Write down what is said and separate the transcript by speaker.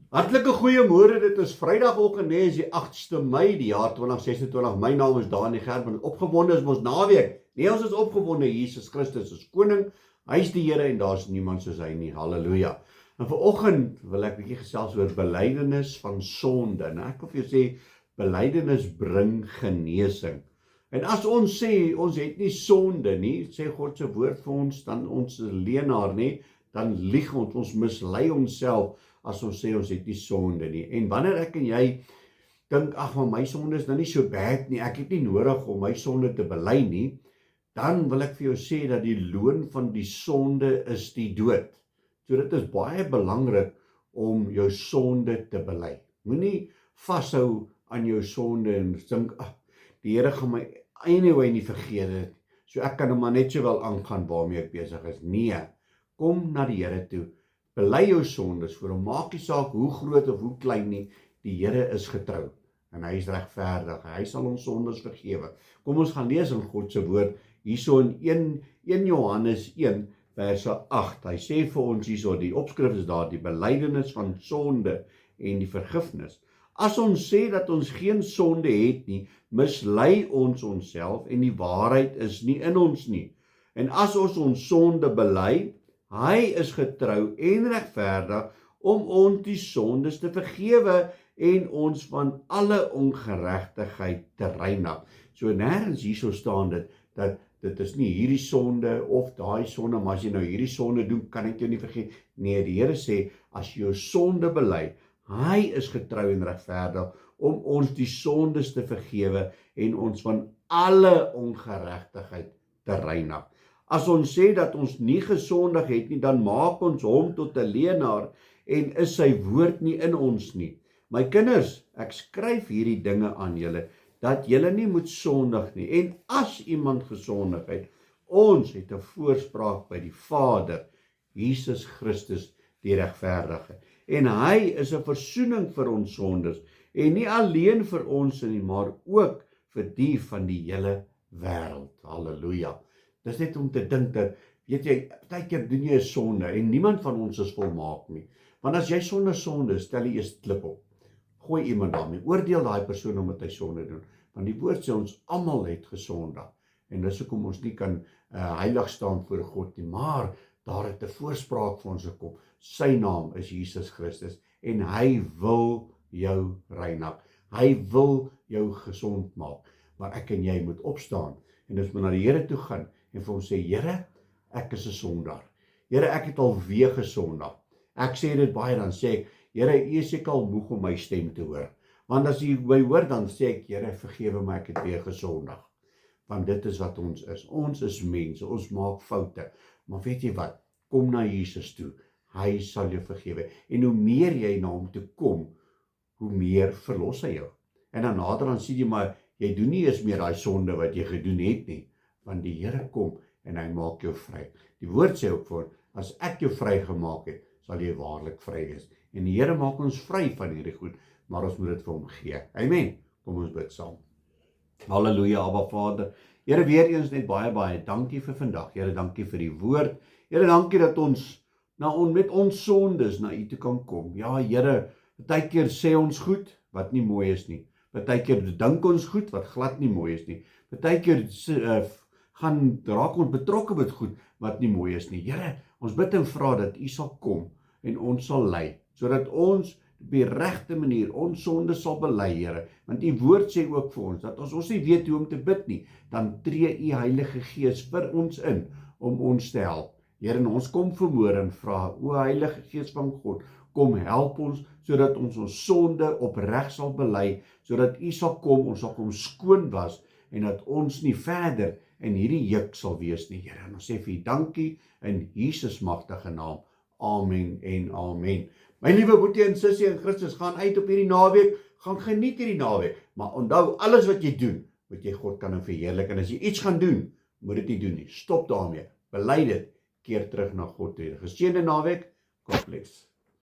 Speaker 1: Hartlike goeiemôre, dit is Vrydagoggend, nee, is die 8ste Mei, die jaar 2026. My naam is Dani Gerben. Opgewonde is ons naweek. Nee, ons is opgewonde. Jesus Christus is koning. Hy is die Here en daar's niemand soos hy nie. Halleluja. En vanoggend wil ek 'n bietjie gesels oor belydenis van sonde. Nou ek wil vir jou sê, belydenis bring genesing. En as ons sê ons het nie sonde nie, sê God se woord vir ons, dan ons is leenaar nie, dan lieg ons mislei onsself as ons sê ons het nie sonde nie. En wanneer ek en jy dink, ag, maar my sonde is nou nie so bad nie, ek het nie nodig om my sonde te bely nie, dan wil ek vir jou sê dat die loon van die sonde is die dood. So dit is baie belangrik om jou sonde te bely. Moenie vashou aan jou sonde en dink, ag, die Here gaan my anyway nie vergeet het, so ek kan hom maar net so wel aangaan waarmee ek besig is. Nee, kom na die Here toe, bely jou sondes voor hom, maak nie saak hoe groot of hoe klein nie, die Here is getrou, en hy is regverdig, hy sal ons sondes vergewe. Kom ons gaan lees in God se woord, hierso in 1 Johannes 1 verse 8, hy sê vir ons hierso, die opskrif is daar, die belydenis van sonde en die vergifnis. As ons sê dat ons geen sonde het nie, mislei ons onsself en die waarheid is nie in ons nie. En as ons sonde bely, hy is getrou en regverdig om ons die sondes te vergewe en ons van alle ongeregtigheid te reinig. So nêrens hierso staan dit, dat dit is nie hierdie sonde of daai sonde, maar as jy nou hierdie sonde doen, kan ek jou nie vergeet. Nee, die Here sê, as jy jou sonde bely, hy is getrou en regverdig om ons die sondes te vergewe en ons van alle ongeregtigheid te reinig. As ons sê dat ons nie gesondig het nie, dan maak ons hom tot 'n leienaar en is sy woord nie in ons nie. My kinders, ek skryf hierdie dinge aan julle, dat julle nie moet sondig nie. En as iemand gesondig het, ons het 'n voorspraak by die Vader, Jesus Christus die regverdige. En hy is 'n versoening vir ons sondes, en nie alleen vir ons nie, maar ook vir die van die hele wêreld. Halleluja. Dis net om te dink dat, weet jy, partykeer doen jy 'n sonde, en niemand van ons is volmaak nie. Want as jy sonder sonde, stel jy eers klip op. Gooi iemand daarmee, oordeel daai persoon omdat hy sonde doen. Want die woord sê ons almal het gesondig. En dis hoekom ons nie kan heilig staan voor God nie, maar daar het 'n voorspraak vir ons gekom. Sy naam is Jesus Christus en hy wil jou reinig. Hy wil jou gesond maak. Maar ek en jy moet opstaan en ons moet na die Here toe gaan en vir hom sê, Here, ek is 'n sondaar. Here, ek het alweer gesondig. Ek sê dit baie, dan sê ek, Here, U is seker al moeg om my stem te hoor. Want as U my hoor, dan sê ek, Here, vergewe my, ek het weer gesondig. Want dit is wat ons is. Ons is mense, ons maak foute. Maar weet jy wat? Kom na Jesus toe. Hy sal jou vergewe. En hoe meer jy na hom toe kom, hoe meer verlos hy jou. En dan nader dan sê jy, maar jy doen nie eens meer daai sonde wat jy gedoen het nie. Want die Here kom en hy maak jou vry. Die woord sê ook voor, as ek jou vry gemaak het, sal jy waarlik vry wees. En die Here maak ons vry van hierdie goed, maar ons moet dit vir hom gee. Amen. Kom ons bid saam. Halleluja, Abba Vader. Here, weer eens net baie dankie vir vandag. Here, dankie vir die woord. Here, dankie dat ons met ons sondes na U toe kan kom. Ja, Here, partykeer sê ons goed wat nie mooi is nie. Partykeer dink ons goed wat glad nie mooi is nie. Partykeer gaan raak ons betrokke met goed wat nie mooi is nie. Here, ons bid en vra dat U sal kom en ons sal lei, sodat ons op die regte manier ons sonde sal bely, Here. Want U woord sê ook vir ons, dat as ons nie weet hoe om te bid nie, dan tree U Heilige Gees vir ons in, om ons te help. Here, en ons kom vanmôre en vra, o Heilige Gees van God, kom help ons, sodat ons sonde opreg sal bely, sodat U sal kom, ons sal kom skoon was, en dat ons nie verder in hierdie juk sal wees nie, Here. En ons sê vir U dankie, in Jesus magtige naam. Amen en amen. My liewe boetie en sussie in Christus, gaan uit op hierdie naweek, gaan geniet hierdie naweek, maar onthou, alles wat jy doen, moet jy God kan verheerlik, en as jy iets gaan doen, moet dit nie doen nie, stop daarmee, bely dit, keer terug na God toe. Geseënde naweek, God bless.